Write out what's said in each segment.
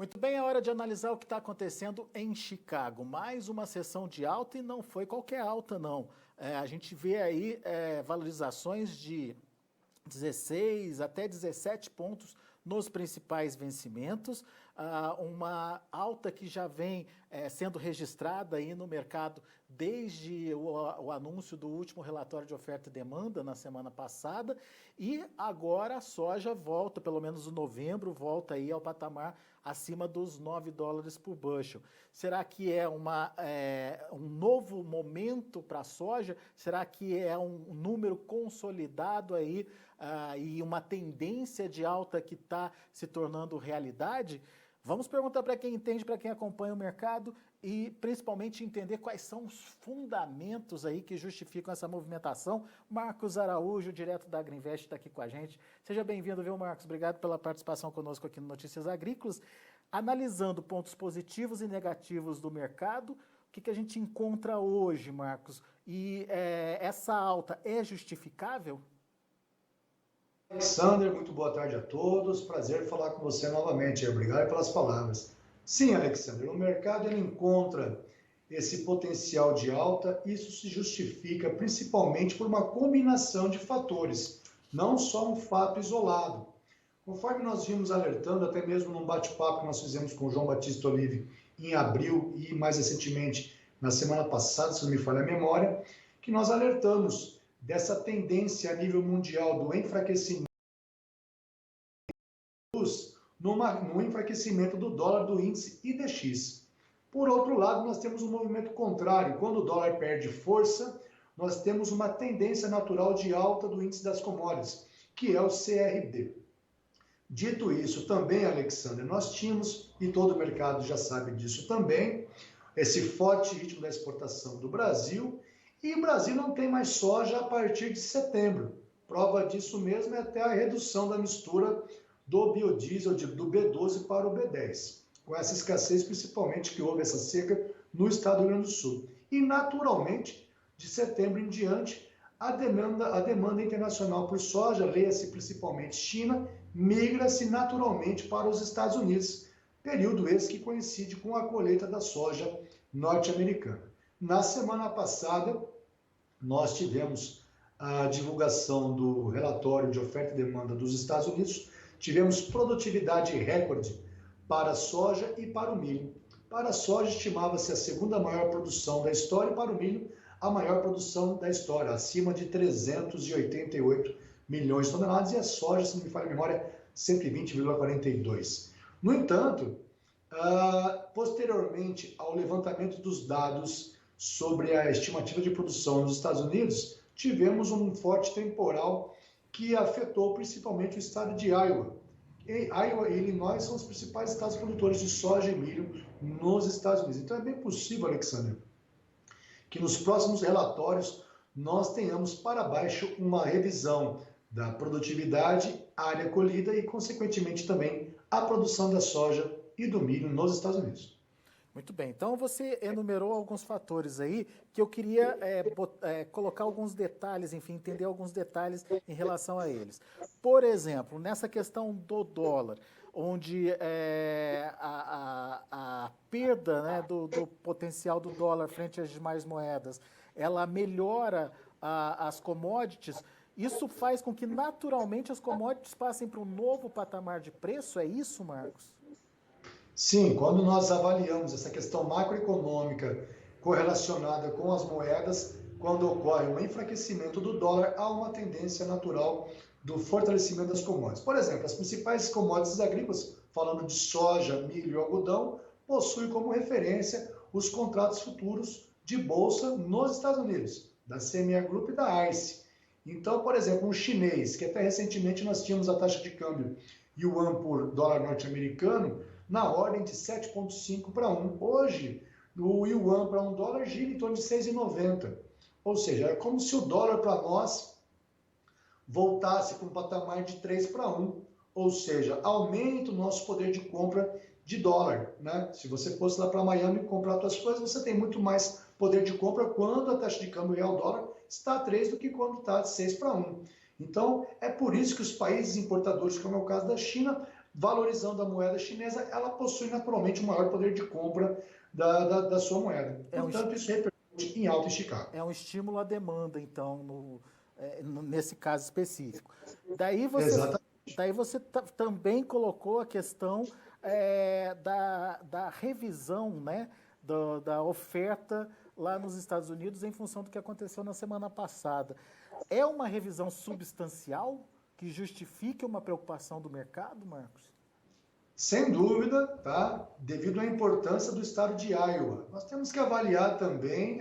Muito bem, é hora de analisar o que está acontecendo em Chicago. Mais uma sessão de alta e não foi qualquer alta, não. A gente vê aí valorizações de 16 até 17 pontos nos principais vencimentos, uma alta que já vem sendo registrada aí no mercado desde o anúncio do último relatório de oferta e demanda na semana passada, e agora a soja volta, pelo menos em novembro, volta aí ao patamar acima dos $9 por bushel. Será que é um novo momento para a soja? Será que é um número consolidado aí e uma tendência de alta que está se tornando realidade? Vamos perguntar para quem entende, para quem acompanha o mercado e principalmente entender quais são os fundamentos aí que justificam essa movimentação. Marcos Araújo, direto da Agriinvest, está aqui com a gente. Seja bem-vindo, viu, Marcos? Obrigado pela participação conosco aqui no Notícias Agrícolas. Analisando pontos positivos e negativos do mercado, o que a gente encontra hoje, Marcos? E essa alta é justificável? Alexander, muito boa tarde a todos. Prazer falar com você novamente. Obrigado pelas palavras. Sim, Alexander, o mercado ele encontra esse potencial de alta. Isso se justifica principalmente por uma combinação de fatores, não só um fato isolado. Conforme nós vimos alertando, até mesmo num bate-papo que nós fizemos com o João Batista Olive em abril e mais recentemente na semana passada, se não me falha a memória, que nós alertamos dessa tendência a nível mundial do enfraquecimento no enfraquecimento do dólar do índice IDX. Por outro lado, nós temos um movimento contrário. Quando o dólar perde força, nós temos uma tendência natural de alta do índice das commodities, que é o CRB. Dito isso também, Alexander, nós tínhamos, e todo o mercado já sabe disso também, esse forte ritmo da exportação do Brasil, e o Brasil não tem mais soja a partir de setembro. Prova disso mesmo é até a redução da mistura do biodiesel do B12 para o B10, com essa escassez principalmente que houve essa seca no estado do Rio Grande do Sul. E naturalmente, de setembro em diante, a demanda internacional por soja, leia-se principalmente China, migra-se naturalmente para os Estados Unidos, período esse que coincide com a colheita da soja norte-americana. Na semana passada, nós tivemos a divulgação do relatório de oferta e demanda dos Estados Unidos, tivemos produtividade recorde para a soja e para o milho. Para a soja, estimava-se a segunda maior produção da história e para o milho, a maior produção da história, acima de 388 milhões de toneladas, e a soja, se não me falha a memória, 120,42. No entanto, posteriormente ao levantamento dos dados sobre a estimativa de produção nos Estados Unidos, tivemos um forte temporal que afetou principalmente o estado de Iowa. Iowa e Illinois são os principais estados produtores de soja e milho nos Estados Unidos. Então é bem possível, Alexander, que nos próximos relatórios nós tenhamos para baixo uma revisão da produtividade, área colhida e, consequentemente, também a produção da soja e do milho nos Estados Unidos. Muito bem, então você enumerou alguns fatores aí que eu queria colocar alguns detalhes, enfim, entender alguns detalhes em relação a eles. Por exemplo, nessa questão do dólar, onde a perda, né, do potencial do dólar frente às demais moedas, ela melhora as commodities. Isso faz com que naturalmente as commodities passem para um novo patamar de preço, é isso, Marcos? Sim, quando nós avaliamos essa questão macroeconômica correlacionada com as moedas, quando ocorre um enfraquecimento do dólar, há uma tendência natural do fortalecimento das commodities. Por exemplo, as principais commodities agrícolas, falando de soja, milho e algodão, possuem como referência os contratos futuros de bolsa nos Estados Unidos, da CME Group e da ICE. Então, por exemplo, um chinês, que até recentemente nós tínhamos a taxa de câmbio yuan por dólar norte-americano na ordem de 7,5 para 1. Hoje, o yuan para $1 gira em torno de 6,90. Ou seja, é como se o dólar para nós voltasse para um patamar de 3 para 1. Ou seja, aumenta o nosso poder de compra de dólar, né? Se você fosse lá para Miami comprar suas coisas, você tem muito mais poder de compra quando a taxa de câmbio real dólar está a 3 do que quando está de 6 para 1. Então, é por isso que os países importadores, como é o caso da China, valorizando a moeda chinesa, ela possui naturalmente um maior poder de compra da sua moeda. Portanto, isso repercute em alta em Chicago. É um estímulo à demanda, então, nesse caso específico. Exatamente. Daí você também colocou a questão da revisão, né, da oferta lá nos Estados Unidos em função do que aconteceu na semana passada. É uma revisão substancial que justifique uma preocupação do mercado, Marcos? Sem dúvida, tá? Devido à importância do estado de Iowa. Nós temos que avaliar também,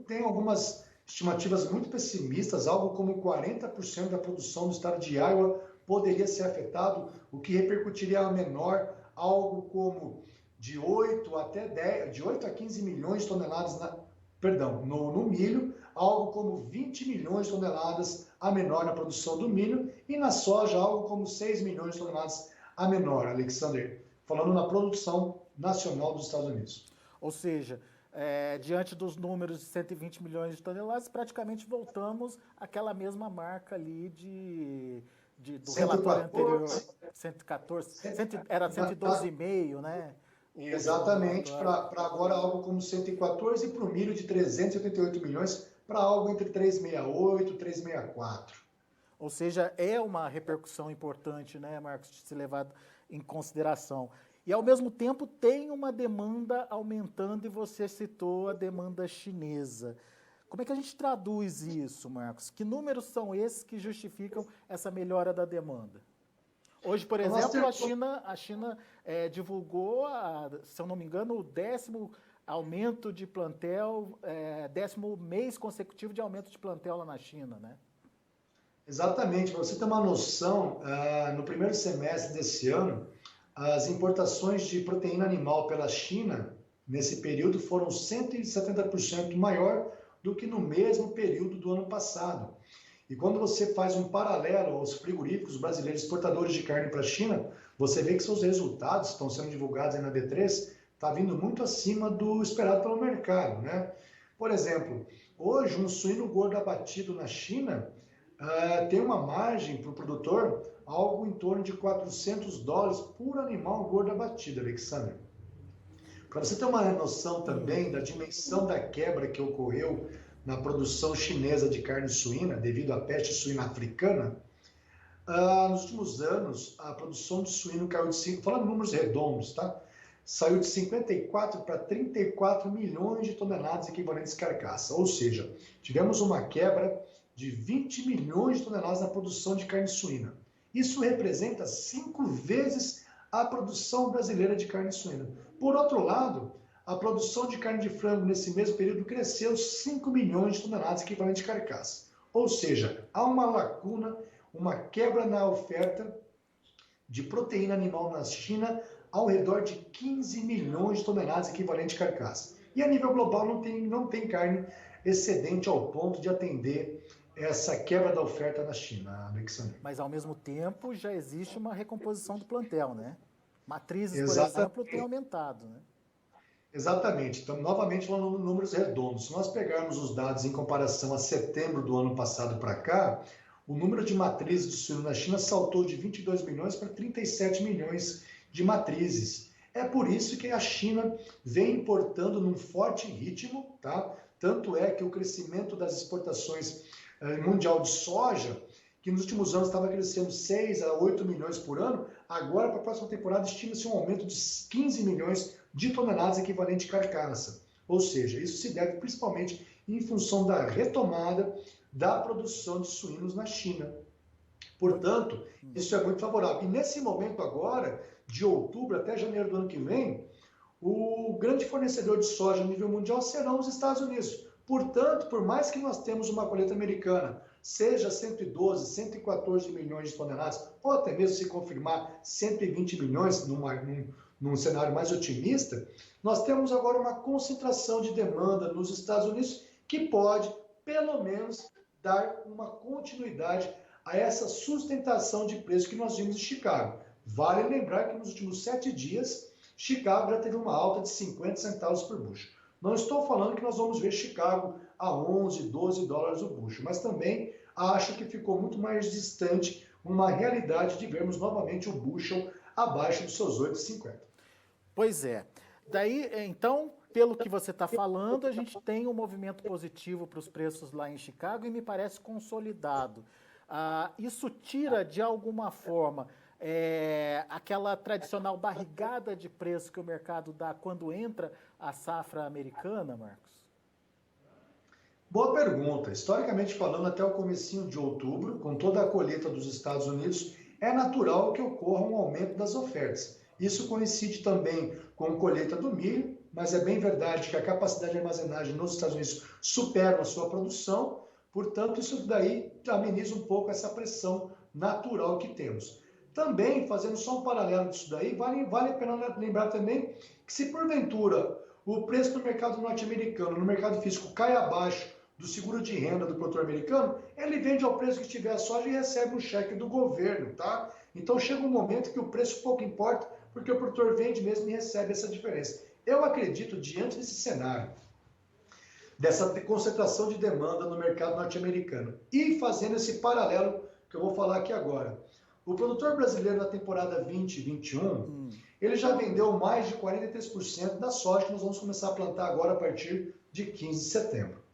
tem algumas estimativas muito pessimistas, algo como 40% da produção do estado de Iowa poderia ser afetado, o que repercutiria a menor, algo como de 8 até 10, de 8 a 15 milhões de toneladas no milho, algo como 20 milhões de toneladas a menor na produção do milho, e na soja, algo como 6 milhões de toneladas a menor, Alexander, falando na produção nacional dos Estados Unidos. Ou seja, diante dos números de 120 milhões de toneladas, praticamente voltamos àquela mesma marca ali do 114, relatório anterior, 114, era 112,5, né? Exatamente, para agora algo como 114 e para o milho de 388 milhões, para algo entre 368 e 364. Ou seja, é uma repercussão importante, né, Marcos, de ser levado em consideração. E, ao mesmo tempo, tem uma demanda aumentando e você citou a demanda chinesa. Como é que a gente traduz isso, Marcos? Que números são esses que justificam essa melhora da demanda? Hoje, por exemplo, a China divulgou, se eu não me engano, o 10º aumento de plantel, 10º mês consecutivo de aumento de plantel lá na China, né? Exatamente, para você ter uma noção, no primeiro semestre desse ano, as importações de proteína animal pela China, nesse período, foram 170% maior do que no mesmo período do ano passado. E quando você faz um paralelo aos frigoríficos brasileiros exportadores de carne para a China, você vê que seus resultados estão sendo divulgados aí na B3, está vindo muito acima do esperado pelo mercado, né? Por exemplo, hoje um suíno gordo abatido na China tem uma margem para o produtor algo em torno de $400 por animal gordo abatido, Alexandre. Para você ter uma noção também da dimensão da quebra que ocorreu na produção chinesa de carne suína devido à peste suína africana, nos últimos anos a produção de suíno caiu falando em números redondos, tá? Saiu de 54 para 34 milhões de toneladas equivalentes carcaça, ou seja, tivemos uma quebra de 20 milhões de toneladas na produção de carne suína. Isso representa 5 vezes a produção brasileira de carne suína. Por outro lado, a produção de carne de frango nesse mesmo período cresceu 5 milhões de toneladas equivalente carcaça. Ou seja, há uma lacuna, uma quebra na oferta de proteína animal na China ao redor de 15 milhões de toneladas equivalente carcaça. E a nível global não tem carne excedente ao ponto de atender essa quebra da oferta na China, Alexandre. Mas, ao mesmo tempo, já existe uma recomposição do plantel, né? Matrizes, Exatamente. por exemplo, têm aumentado, né? Exatamente. Então, novamente, falando em números redondos. Se nós pegarmos os dados em comparação a setembro do ano passado para cá, o número de matrizes de suíno na China saltou de 22 milhões para 37 milhões de matrizes. É por isso que a China vem importando num forte ritmo, tá? Tanto é que o crescimento das exportações mundial de soja, que nos últimos anos estava crescendo 6 a 8 milhões por ano, agora para a próxima temporada estima-se um aumento de 15 milhões de toneladas equivalente carcaça. Ou seja, isso se deve principalmente em função da retomada da produção de suínos na China. Portanto, isso é muito favorável. E nesse momento agora, de outubro até janeiro do ano que vem, o grande fornecedor de soja a nível mundial serão os Estados Unidos. Portanto, por mais que nós temos uma colheita americana, seja 112, 114 milhões de toneladas, ou até mesmo se confirmar 120 milhões num cenário mais otimista, nós temos agora uma concentração de demanda nos Estados Unidos que pode, pelo menos, dar uma continuidade a essa sustentação de preço que nós vimos em Chicago. Vale lembrar que nos últimos 7 dias, Chicago já teve uma alta de 50 centavos por bushel. Não estou falando que nós vamos ver Chicago a 11, 12 dólares o bushel, mas também acho que ficou muito mais distante uma realidade de vermos novamente o bushel abaixo dos seus 8,50. Pois é. Daí, então, pelo que você está falando, a gente tem um movimento positivo para os preços lá em Chicago e me parece consolidado. Isso tira, de alguma forma, aquela tradicional barrigada de preço que o mercado dá quando entra a safra americana, Marcos? Boa pergunta. Historicamente falando, até o comecinho de outubro, com toda a colheita dos Estados Unidos, é natural que ocorra um aumento das ofertas. Isso coincide também com a colheita do milho, mas é bem verdade que a capacidade de armazenagem nos Estados Unidos supera a sua produção, portanto, isso daí ameniza um pouco essa pressão natural que temos. Também, fazendo só um paralelo disso daí, vale a pena lembrar também que se porventura o preço do mercado norte-americano, no mercado físico, cai abaixo do seguro de renda do produtor americano, ele vende ao preço que estiver a soja e recebe um cheque do governo, tá? Então chega um momento que o preço pouco importa, porque o produtor vende mesmo e recebe essa diferença. Eu acredito, diante desse cenário, dessa concentração de demanda no mercado norte-americano, e fazendo esse paralelo que eu vou falar aqui agora, o produtor brasileiro na temporada 2021, ele já vendeu mais de 43% da soja que nós vamos começar a plantar agora a partir de 15 de setembro.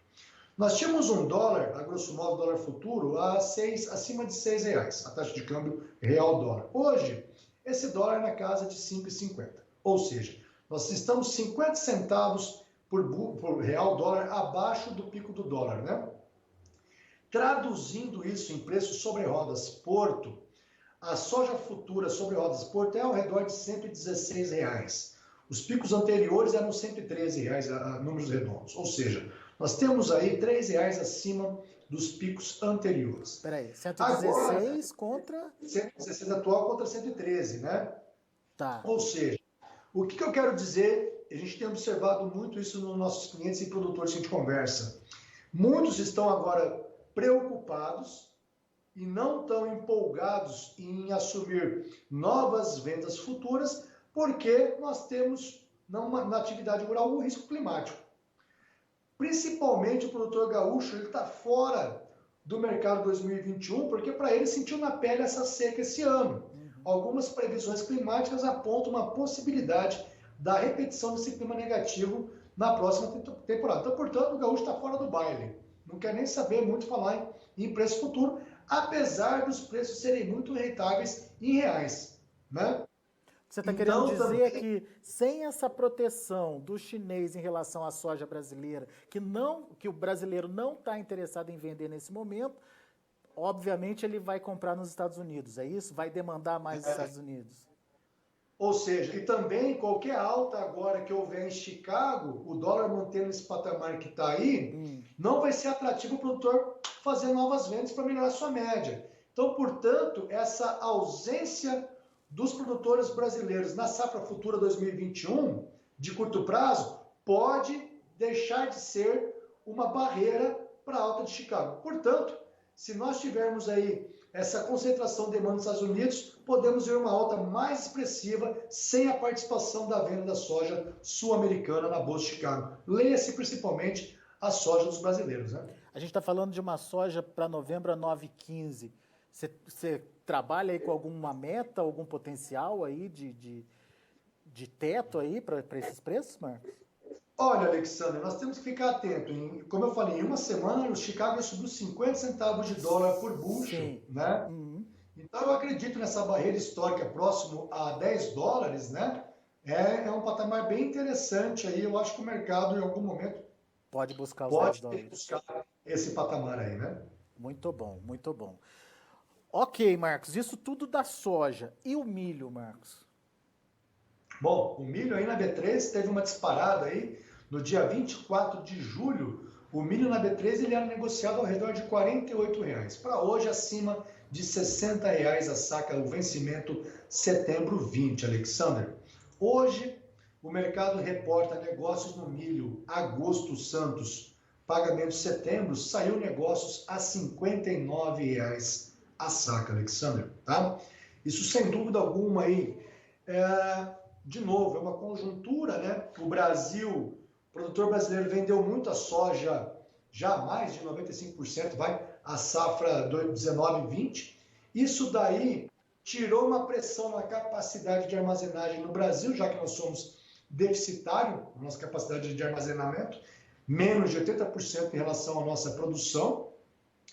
Nós tínhamos um dólar, a grosso modo, dólar futuro, acima de R$6, a taxa de câmbio real dólar. Hoje, esse dólar é na casa de 5,50. Ou seja, nós estamos 50 centavos por real dólar abaixo do pico do dólar, né? Traduzindo isso em preço sobre rodas Porto, a soja futura sobre rodas Porto é ao redor de R$116. Os picos anteriores eram R$113, números redondos. Ou seja, nós temos aí R$3 acima dos picos anteriores. Espera aí, 116 contra... 116 atual contra 113, né? Tá. Ou seja, o que eu quero dizer, a gente tem observado muito isso nos nossos clientes e produtores que a gente conversa. Muitos estão agora preocupados e não tão empolgados em assumir novas vendas futuras, porque nós temos na atividade rural um risco climático. Principalmente o produtor gaúcho, ele está fora do mercado 2021, porque para ele sentiu na pele essa seca esse ano. Algumas previsões climáticas apontam uma possibilidade da repetição desse clima negativo na próxima temporada. Então, portanto, o gaúcho está fora do baile. Não quer nem saber muito falar em preço futuro, apesar dos preços serem muito rentáveis em reais, né? Você está querendo dizer que sem essa proteção do chinês em relação à soja brasileira, que o brasileiro não está interessado em vender nesse momento, obviamente ele vai comprar nos Estados Unidos, é isso? Vai demandar mais dos Estados Unidos. Ou seja, e também qualquer alta agora que houver em Chicago, o dólar mantendo esse patamar que está aí, não vai ser atrativo o produtor fazer novas vendas para melhorar a sua média. Então, portanto, essa ausência dos produtores brasileiros na safra futura 2021, de curto prazo, pode deixar de ser uma barreira para a alta de Chicago. Portanto, se nós tivermos aí essa concentração de demanda nos Estados Unidos, podemos ver uma alta mais expressiva sem a participação da venda da soja sul-americana na Bolsa de Chicago. Leia-se principalmente a soja dos brasileiros, né? A gente está falando de uma soja para novembro a 9,15. Você trabalha aí com alguma meta, algum potencial aí de teto aí para esses preços, Marcos? Olha, Alexandre, nós temos que ficar atento. Como eu falei, em uma semana o Chicago subiu 50 centavos de dólar por bushel, né? Então eu acredito nessa barreira histórica próximo a 10 dólares, né? É um patamar bem interessante aí. Eu acho que o mercado em algum momento pode buscar os 10 dólares. Buscar esse patamar aí, né? Muito bom, muito bom. Ok, Marcos, isso tudo da soja. E o milho, Marcos? Bom, o milho aí na B3 teve uma disparada aí no dia 24 de julho. O milho na B3 ele era negociado ao redor de R$ 48. Para hoje, acima de R$ 60 a saca, o vencimento setembro 20, Alexander. Hoje, o mercado reporta negócios no milho agosto Santos, pagamento de setembro, saiu negócios a R$ 59 a saca, Alexander, tá? Isso sem dúvida alguma aí, de novo, é uma conjuntura, né? O produtor brasileiro vendeu muita soja, já mais de 95%, a safra 19-20. Isso daí tirou uma pressão na capacidade de armazenagem no Brasil, já que nós somos deficitários na nossa capacidade de armazenamento, menos de 80% em relação à nossa produção.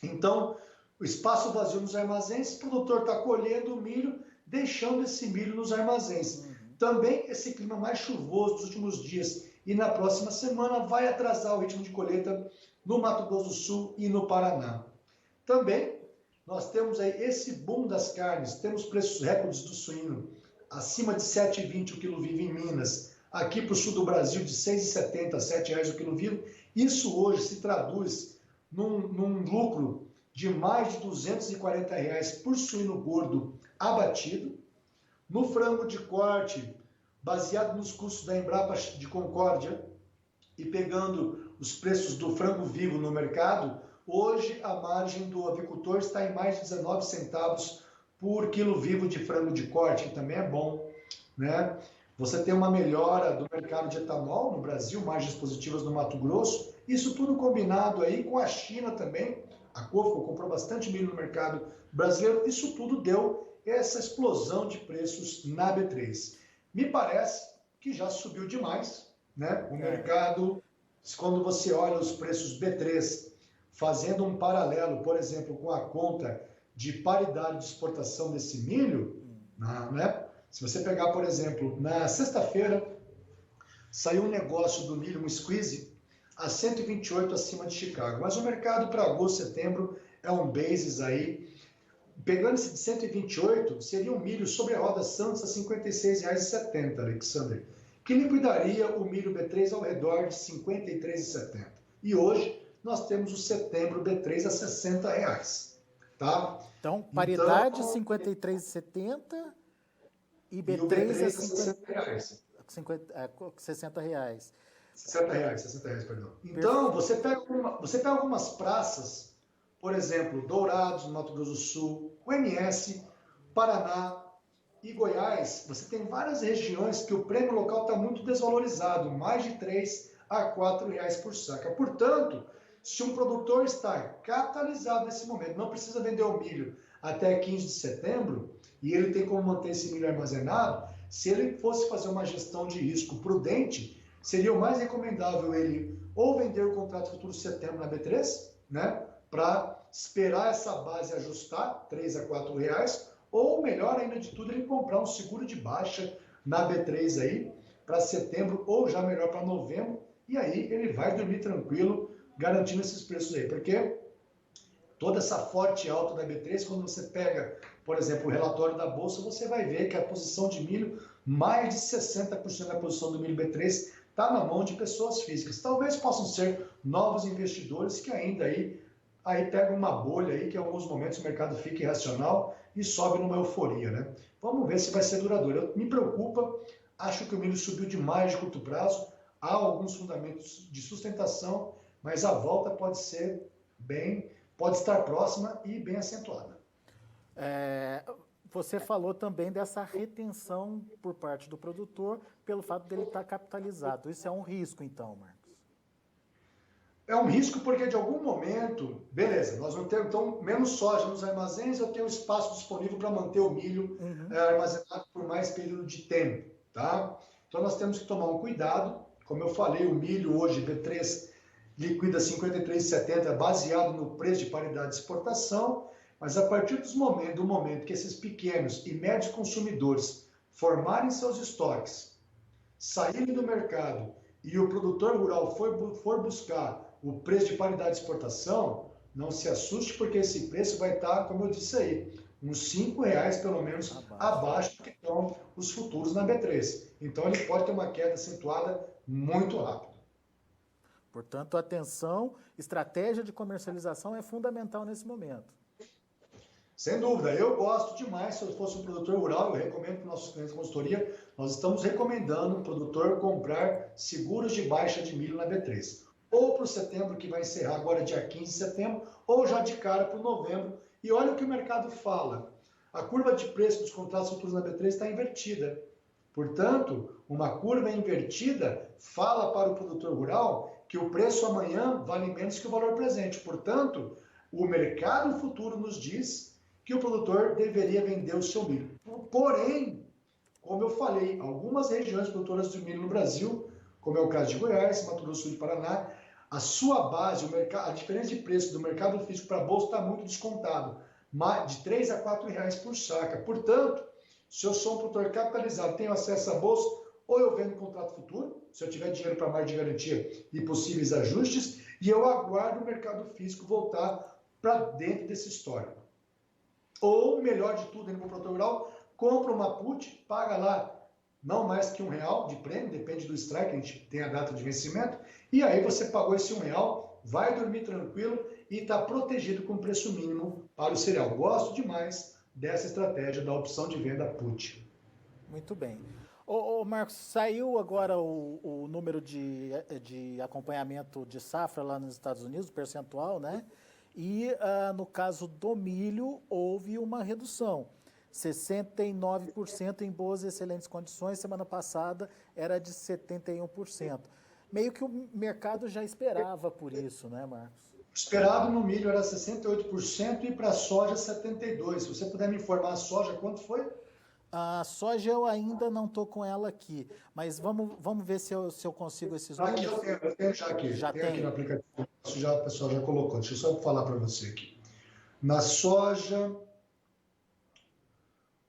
Então, o espaço vazio nos armazéns, o produtor está colhendo o milho, deixando esse milho nos armazéns. Também esse clima mais chuvoso dos últimos dias e na próxima semana vai atrasar o ritmo de colheita no Mato Grosso do Sul e no Paraná. Também nós temos aí esse boom das carnes, temos preços recordes do suíno acima de R$ 7,20 o quilo vivo em Minas, aqui para o sul do Brasil de R$ 6,70 a R$ 7,00 o quilo vivo. Isso hoje se traduz num lucro de mais de R$ 240 por suíno gordo abatido. No frango de corte, baseado nos custos da Embrapa de Concórdia e pegando os preços do frango vivo no mercado, hoje a margem do avicultor está em mais de 19 centavos por quilo vivo de frango de corte, que também é bom, né? Você tem uma melhora do mercado de etanol no Brasil, margens positivas no Mato Grosso, isso tudo combinado aí com a China também. A Cofco comprou bastante milho no mercado brasileiro, isso tudo deu essa explosão de preços na B3. Me parece que já subiu demais, né? O mercado, quando você olha os preços B3, fazendo um paralelo, por exemplo, com a conta de paridade de exportação desse milho, né? Se você pegar, por exemplo, na sexta-feira, saiu um negócio do milho, um squeeze, a 128 acima de Chicago. Mas o mercado para agosto, setembro é um basis aí. Pegando esse de 128, seria um milho sobre a roda Santos a R$ 56,70, Alexander, que liquidaria o milho B3 ao redor de R$ 53,70. E hoje nós temos o setembro B3 a R$ 60, tá? Então, paridade R$ 53,70 e B3 e o B3 a a R$ 60 reais. R$ 60, perdão. Então, você pega algumas praças, por exemplo, Dourados, no Mato Grosso do Sul, o MS, Paraná e Goiás, você tem várias regiões que o prêmio local está muito desvalorizado, mais de R$ 3 a R$ 4 por saca. Portanto, se um produtor está capitalizado nesse momento, não precisa vender o milho até 15 de setembro, e ele tem como manter esse milho armazenado, se ele fosse fazer uma gestão de risco prudente, seria o mais recomendável ele ou vender o contrato futuro de setembro na B3, né, para esperar essa base ajustar, R$ 3 a R$ 4, ou melhor ainda de tudo, ele comprar um seguro de baixa na B3 aí, para setembro, ou já melhor para novembro, e aí ele vai dormir tranquilo, garantindo esses preços aí, porque toda essa forte alta da B3, quando você pega, por exemplo, o relatório da Bolsa, você vai ver que a posição de milho, mais de 60% da posição do milho B3 está na mão de pessoas físicas. Talvez possam ser novos investidores que ainda aí pegam uma bolha aí, que em alguns momentos o mercado fica irracional e sobe numa euforia, né? Vamos ver se vai ser duradouro. Me preocupa, acho que o milho subiu demais de curto prazo, há alguns fundamentos de sustentação, mas a volta pode estar próxima e bem acentuada. Você falou também dessa retenção por parte do produtor pelo fato dele estar capitalizado. Isso é um risco, então, Marcos? É um risco porque, de algum momento, beleza, nós vamos ter, então, menos soja nos armazéns, eu tenho espaço disponível para manter o milho armazenado por mais período de tempo, tá? Então, nós temos que tomar um cuidado. Como eu falei, o milho hoje, B3, liquida R$ 53,70, baseado no preço de paridade de exportação, mas a partir do momento que esses pequenos e médios consumidores formarem seus estoques, saírem do mercado e o produtor rural for buscar o preço de paridade de exportação, não se assuste, porque esse preço vai estar, como eu disse aí, uns R$ 5,00 pelo menos abaixo do que estão os futuros na B3. Então ele pode ter uma queda acentuada muito rápida. Portanto, atenção, estratégia de comercialização é fundamental nesse momento. Sem dúvida, eu gosto demais, se eu fosse um produtor rural, eu recomendo para os nossos clientes de consultoria, nós estamos recomendando o produtor comprar seguros de baixa de milho na B3. Ou para o setembro, que vai encerrar agora dia 15 de setembro, ou já de cara para o novembro. E olha o que o mercado fala. A curva de preço dos contratos futuros na B3 está invertida. Portanto, uma curva invertida fala para o produtor rural que o preço amanhã vale menos que o valor presente. Portanto, o mercado futuro nos diz que o produtor deveria vender o seu milho. Porém, como eu falei, algumas regiões produtoras de milho no Brasil, como é o caso de Goiás, Mato Grosso e Paraná, a sua base, a diferença de preço do mercado físico para a bolsa está muito descontado, de R$ 3 a R$ 4 por saca. Portanto, se eu sou um produtor capitalizado, tenho acesso à bolsa, ou eu vendo contrato futuro, se eu tiver dinheiro para margem de garantia e possíveis ajustes, e eu aguardo o mercado físico voltar para dentro desse histórico. Ou, melhor de tudo, no produtor rural, compra uma put, paga lá não mais que R$ 1 de prêmio, depende do strike, a gente tem a data de vencimento, e aí você pagou esse R$ 1, vai dormir tranquilo e está protegido com preço mínimo para o cereal. Gosto demais dessa estratégia da opção de venda put. Muito bem. Ô Marcos, saiu agora o número de acompanhamento de safra lá nos Estados Unidos, o percentual, né? E no caso do milho, houve uma redução. 69% em boas e excelentes condições, semana passada era de 71%. Meio que o mercado já esperava por isso, né, Marcos? Esperado no milho era 68% e para a soja 72%. Se você puder me informar a soja, quanto foi? A soja eu ainda não estou com ela aqui, mas vamos ver se eu consigo esses números. Aqui eu tenho já aqui. Já tem aqui no tem. aplicativo. Já, o pessoal já colocou. Deixa eu só falar para você aqui. Na soja,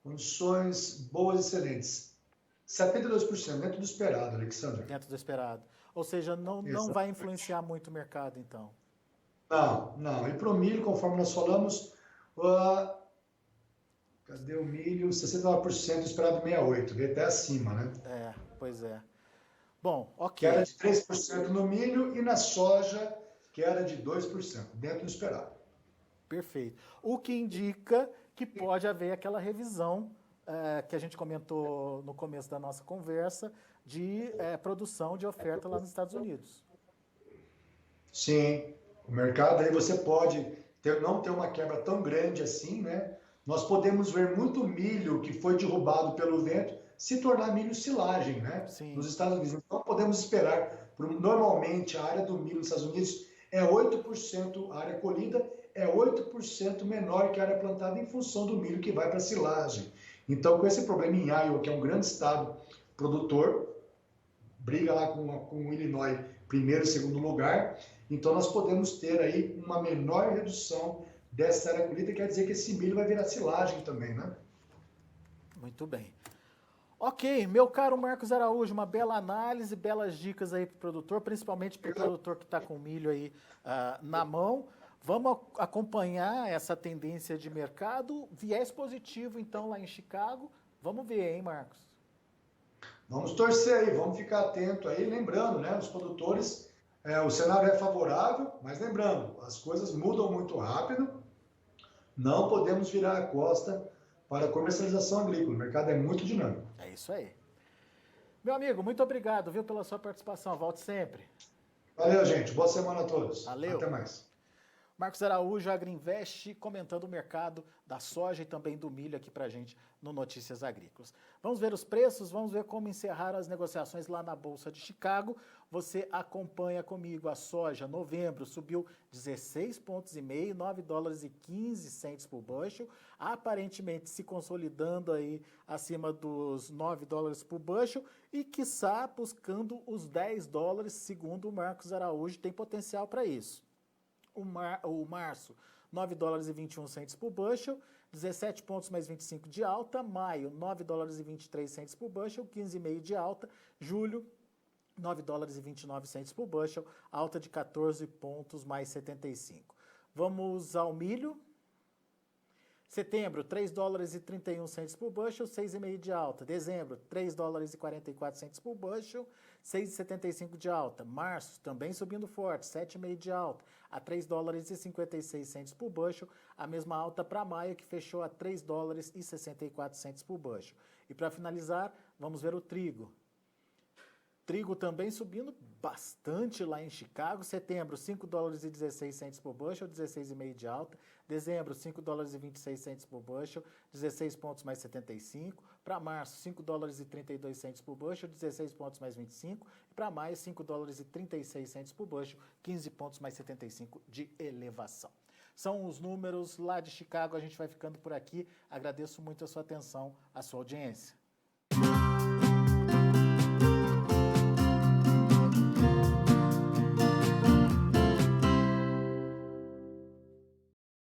condições boas e excelentes. 72%, dentro do esperado, Alexandre. Dentro do esperado. Ou seja, não vai influenciar muito o mercado, então. Não. E para o milho, conforme nós falamos, cadê o milho? 69%, esperado 68%. Veio até acima, né? Pois é. Bom, ok. Queda de 3% no milho e na soja, queda de 2%, dentro do esperado. Perfeito. O que indica que pode haver aquela revisão que a gente comentou no começo da nossa conversa de produção de oferta lá nos Estados Unidos. Sim, o mercado aí você pode não ter uma quebra tão grande assim, né? Nós podemos ver muito milho que foi derrubado pelo vento se tornar milho silagem, né? Sim. Nos Estados Unidos. Então podemos esperar, normalmente a área do milho nos Estados Unidos é 8% a área colhida, é 8% menor que a área plantada em função do milho que vai para silagem. Então, com esse problema em Iowa, que é um grande estado produtor, briga lá com o Illinois, primeiro e segundo lugar, então nós podemos ter aí uma menor redução dessa área colhida, quer dizer que esse milho vai virar silagem também, né? Muito bem. Ok, meu caro Marcos Araújo, uma bela análise, belas dicas aí para o produtor, principalmente para o produtor que está com milho aí na mão. Vamos acompanhar essa tendência de mercado, viés positivo então lá em Chicago. Vamos ver, hein, Marcos? Vamos torcer aí, vamos ficar atento aí, lembrando, né, os produtores, o cenário é favorável, mas lembrando, as coisas mudam muito rápido, não podemos virar a costa para a comercialização agrícola, o mercado é muito dinâmico. É isso aí. Meu amigo, muito obrigado, viu, pela sua participação, volte sempre. Valeu, gente, boa semana a todos. Valeu. Até mais. Marcos Araújo, Agriinvest, comentando o mercado da soja e também do milho aqui pra gente no Notícias Agrícolas. Vamos ver os preços, vamos ver como encerraram as negociações lá na Bolsa de Chicago. Você acompanha comigo a soja, novembro, subiu 16,5 pontos, $9,15 por bushel, aparentemente se consolidando aí acima dos $9 por bushel e, quiçá, buscando os $10, segundo o Marcos Araújo, tem potencial para isso. O março, $9,21 por bushel, 17 pontos mais 25 de alta. Maio, $9,23 por bushel, 15,5 de alta. Julho, $9,29 por bushel, alta de 14 pontos mais 75. Vamos ao milho. Setembro, $3,31 por bushel, 6,5 de alta. Dezembro, $3,44 por bushel, 6,75 de alta. Março, também subindo forte, 7,5 de alta, a $3,56 por bushel. A mesma alta para maio, que fechou a $3,64 por bushel. E para finalizar, vamos ver o trigo. Trigo também subindo bastante lá em Chicago. Setembro, $5,16 por bushel, 16,5 de alta. Dezembro, $5,26 por bushel, 16 pontos mais 75. Para março, $5,32 por bushel, 16 pontos mais 25. E para maio, $5,36 por bushel, 15 pontos mais 75 de elevação. São os números lá de Chicago. A gente vai ficando por aqui. Agradeço muito a sua atenção, a sua audiência.